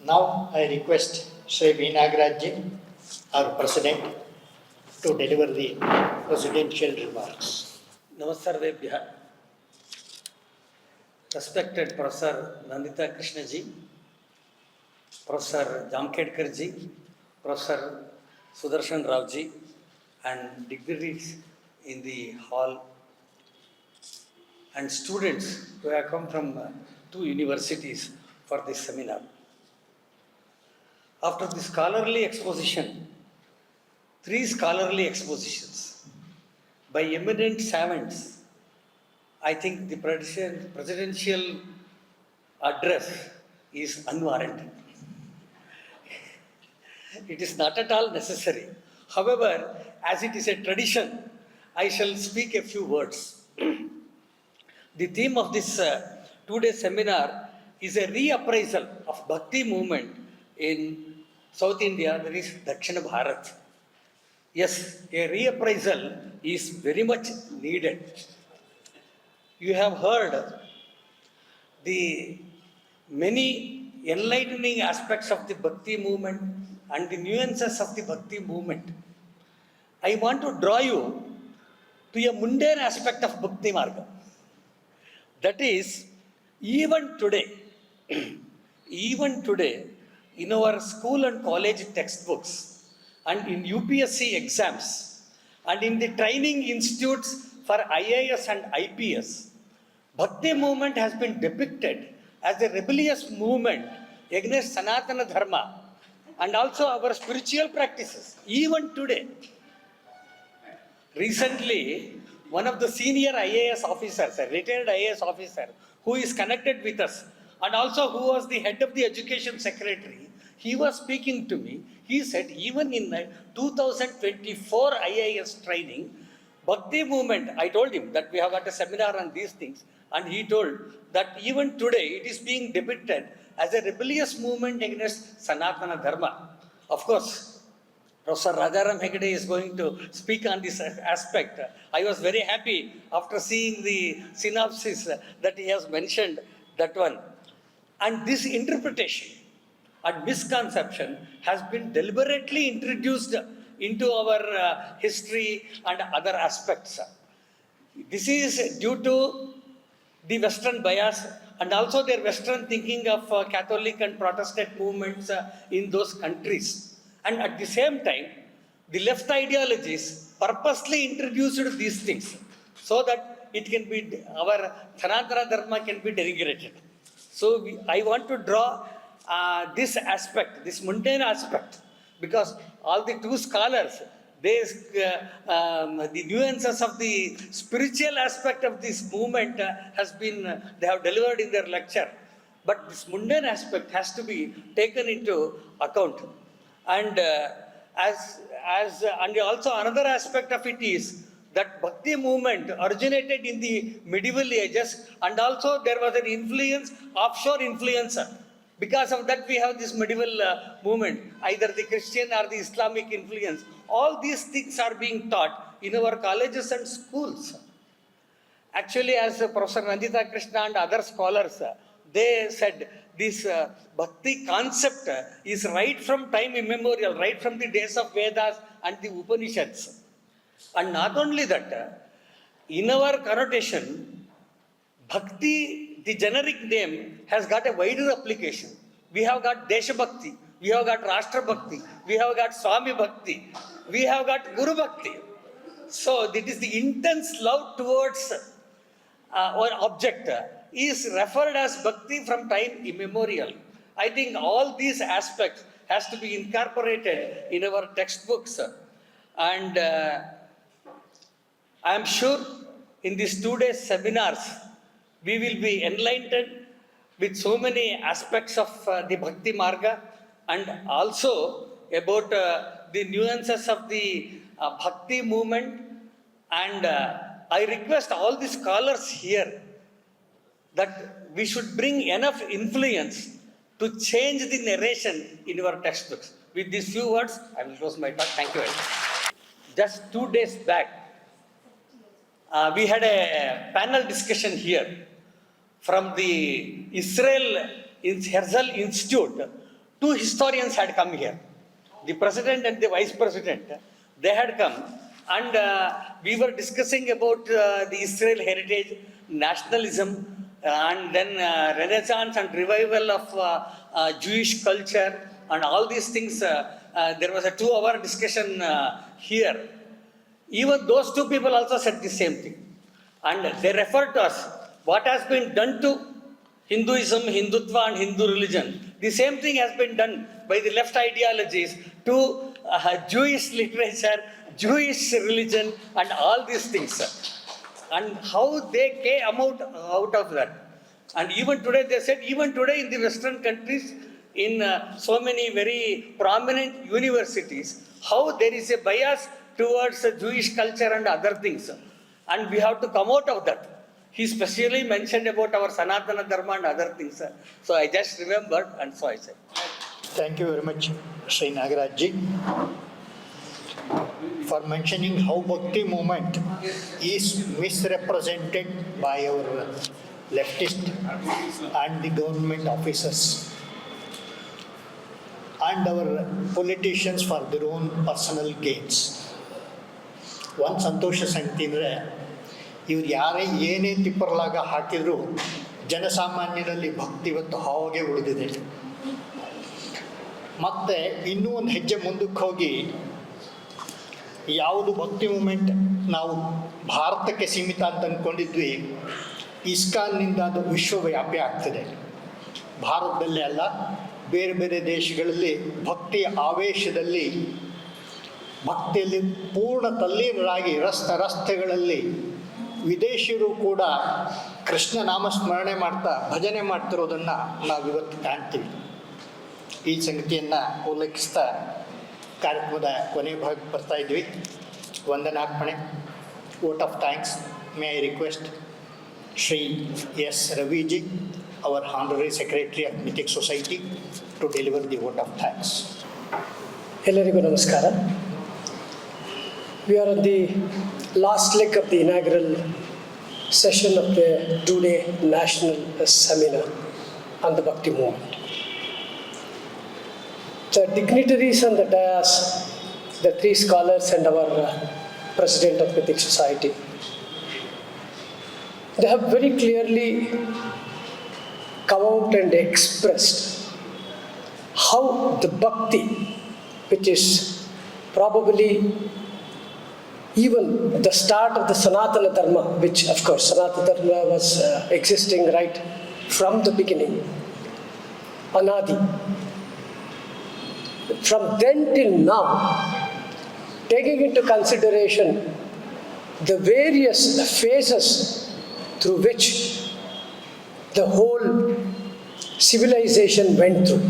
Now I request Shri V.Nagaraj, our President, to deliver the presidential remarks. Namaskar, respected Professor Nandita Krishnaji, Professor Jamkedkarji, Professor Sudarshan Ravji, and dignitaries in the hall, and students who have come from two universities for this seminar. After the scholarly exposition, three scholarly expositions by eminent savants, I think the presidential address is unwarranted. It is not at all necessary. However, as it is a tradition, I shall speak a few words. The theme of this two-day seminar is a reappraisal of Bhakti movement in South India, that is Dakshina Bharat. Yes, a reappraisal is very much needed. You have heard the many enlightening aspects of the Bhakti movement and the nuances of the Bhakti movement. I want to draw you to a mundane aspect of Bhakti Marga. That is, even today, in our school and college textbooks and in UPSC exams and in the training institutes for IAS and IPS, Bhakti movement has been depicted as a rebellious movement against Sanatana Dharma and also our spiritual practices, even today. Recently, one of the senior IAS officers, a retired IAS officer, who is connected with us, and also who was the head of the education secretary, he was speaking to me. He said, even in 2024 IAS training, Bhakti movement, I told him that we have got a seminar on these things, and he told that even today it is being depicted as a rebellious movement against Sanatana Dharma. Of course, Professor Rajaram Hegde is going to speak on this aspect. I was very happy after seeing the synopsis that he has mentioned that one. And this interpretation and misconception has been deliberately introduced into our history and other aspects. This is due to the Western bias and also their Western thinking of Catholic and Protestant movements in those countries. And at the same time, the left ideologies purposely introduced these things so that it can be, our Sanatana Dharma can be denigrated. So I want to draw this aspect, this mundane aspect, because all the two scholars, the nuances of the spiritual aspect of this movement has been, they have delivered in their lecture. But this mundane aspect has to be taken into account. And and also another aspect of it is that Bhakti movement originated in the medieval ages, and also there was an influence, offshore influencer. Because of that, we have this medieval movement, either the Christian or the Islamic influence. All these things are being taught in our colleges and schools. Actually, as Professor Nandita Krishna and other scholars, they said this Bhakti concept is right from time immemorial, right from the days of Vedas and the Upanishads. And not only that, in our connotation, Bhakti, the generic name, has got a wider application. We have got Desha Bhakti, we have got Rashtra Bhakti, we have got Swami Bhakti, we have got Guru Bhakti. So that is the intense love towards our object is referred as Bhakti from time immemorial. I think all these aspects has to be incorporated in our textbooks. And I am sure in these 2 days seminars, we will be enlightened with so many aspects of the Bhakti Marga and also about the nuances of the Bhakti movement. And I request all the scholars here that we should bring enough influence to change the narration in our textbooks. With these few words, I will close my talk. Thank you very much. Just 2 days back, we had a panel discussion here from the Israel Herzl Institute two historians had come here. The president and the vice president, they had come, and we were discussing about the Israel heritage, nationalism, and then renaissance and revival of Jewish culture, and all these things. There was a 2-hour discussion here. Even those two people also said the same thing. And they referred to us, what has been done to Hinduism, Hindutva and Hindu religion. The same thing has been done by the left ideologies to Jewish literature, Jewish religion and all these things. And how they came out of that. And even today, they said, even today in the Western countries, in so many very prominent universities, how there is a bias towards Jewish culture and other things. And we have to come out of that. He specially mentioned about our Sanatana Dharma and other things. So I just remembered, and so I said. Thank you very much, Shri Nagaraj ji, for mentioning how Bhakti movement is misrepresented by our leftist and the government officers and our politicians for their own personal gains. ಒಂದು ಸಂತೋಷ ಸಂಗತಿ ಅಂದರೆ ಇವ್ರು ಯಾರೇ ಏನೇ ತಿಪ್ಪರ್ಲಾಗ ಹಾಕಿದರೂ ಜನಸಾಮಾನ್ಯರಲ್ಲಿ ಭಕ್ತಿ ಇವತ್ತು ಹಾಗೆ ಉಳಿದಿದೆ. ಮತ್ತು ಇನ್ನೂ ಒಂದು ಹೆಜ್ಜೆ ಮುಂದಕ್ಕೆ ಹೋಗಿ ಯಾವುದು ಭಕ್ತಿ ಮೂಮೆಂಟ್ ನಾವು ಭಾರತಕ್ಕೆ ಸೀಮಿತ ಅಂತ ಅಂದ್ಕೊಂಡಿದ್ವಿ, ಇಸ್ಕಾನ್ನಿಂದ ಅದು ವಿಶ್ವವ್ಯಾಪಿ ಆಗ್ತದೆ. ಭಾರತದಲ್ಲೇ ಅಲ್ಲ, ಬೇರೆ ಬೇರೆ ದೇಶಗಳಲ್ಲಿ ಭಕ್ತಿಯ ಆವೇಶದಲ್ಲಿ, ಭಕ್ತಿಯಲ್ಲಿ ಪೂರ್ಣ ತಲ್ಲೀನರಾಗಿ ರಸ್ತೆಗಳಲ್ಲಿ ವಿದೇಶಿಯರು ಕೂಡ ಕೃಷ್ಣ ನಾಮಸ್ಮರಣೆ ಮಾಡ್ತಾ ಭಜನೆ ಮಾಡ್ತಿರೋದನ್ನು ನಾವಿವತ್ತು ಕಾಣ್ತೀವಿ. ಈ ಸಂಗತಿಯನ್ನು ಉಲ್ಲೇಖಿಸ್ತಾ ಕಾರ್ಯಕ್ರಮದ ಕೊನೆ ಭಾಗಕ್ಕೆ ಬರ್ತಾ ಇದ್ವಿ. ವಂದನಾರ್ಪಣೆ, vote of thanks. May I request Shri S Raviji, our Honorary Secretary of Mythic Society, to deliver the vote of thanks. ಎಲ್ಲರಿಗೂ ನಮಸ್ಕಾರ. We are on the last leg of the inaugural session of the 2-day national seminar on the Bhakti movement. The dignitaries on the dais, the 3 scholars and our president of Mythic Society, they have very clearly come out and expressed how the Bhakti, which is probably even the start of the Sanatana Dharma, which of course Sanatana Dharma was existing right from the beginning, Anadi. From then till now, taking into consideration the various phases through which the whole civilization went through.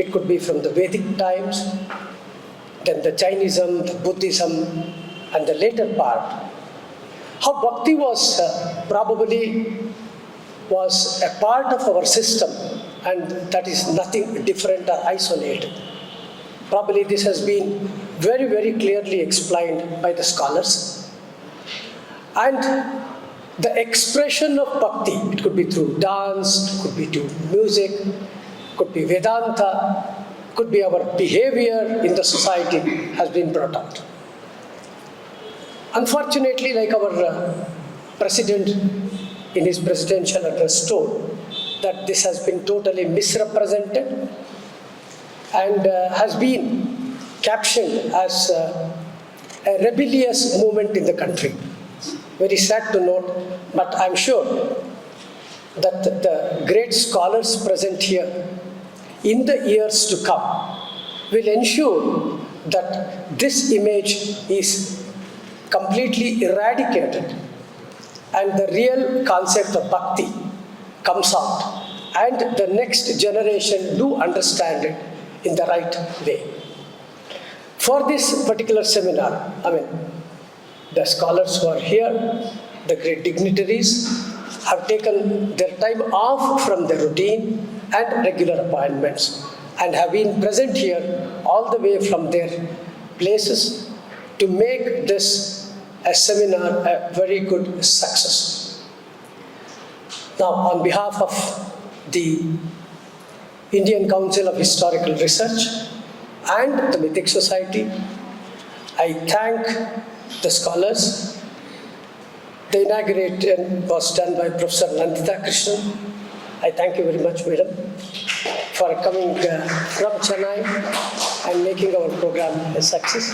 It could be from the Vedic times, then the Jainism, the Buddhism, and the later part. How Bhakti was probably was a part of our system, and that is nothing different or isolated. Probably this has been very, very clearly explained by the scholars. And the expression of Bhakti, it could be through dance, it could be through music, could be Vedanta, could be our behavior in the society, has been brought out. Unfortunately, like our president in his presidential address told, that this has been totally misrepresented and has been captioned as a rebellious movement in the country. Very sad to note, but I'm sure that the great scholars present here in the years to come will ensure that this image is completely eradicated and the real concept of Bhakti comes out and the next generation do understand it in the right way. For this particular seminar, the scholars who are here, the great dignitaries, have taken their time off from their routine and regular appointments and have been present here all the way from their places to make this a seminar a very good success. Now, on behalf of the Indian Council of Historical Research, and the Mythic Society. I thank the scholars. The inauguration was done by Professor Nandita Krishnan. I thank you very much, madam, for coming from Chennai and making our program a success.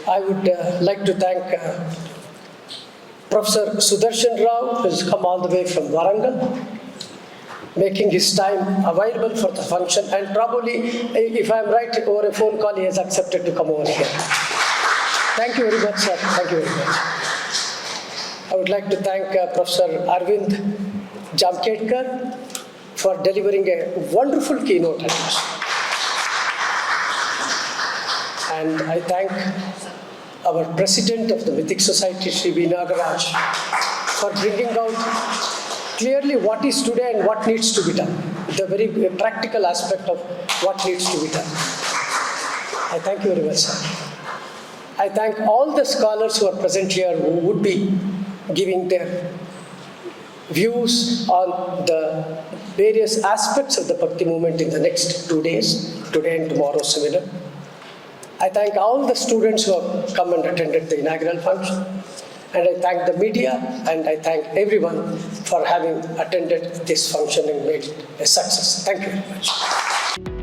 I would like to thank Professor Sudarshan Rao, who has come all the way from Warangal, making his time available for the function, and probably, if I am right, over a phone call, he has accepted to come over here. Thank you very much, sir. Thank you very much. I would like to thank Professor Arvind Jamkedkar for delivering a wonderful keynote address. And I thank our President of the Mythic Society, Shri V.Nagaraj, for bringing out clearly what is today and what needs to be done, the very practical aspect of what needs to be done. I thank you very much, sir. I thank all the scholars who are present here who would be giving their views on the various aspects of the Bhakti movement in the next 2 days, today and tomorrow's seminar. I thank all the students who have come and attended the inaugural function. And I thank the media, and I thank everyone for having attended this function and made it a success. Thank you very much.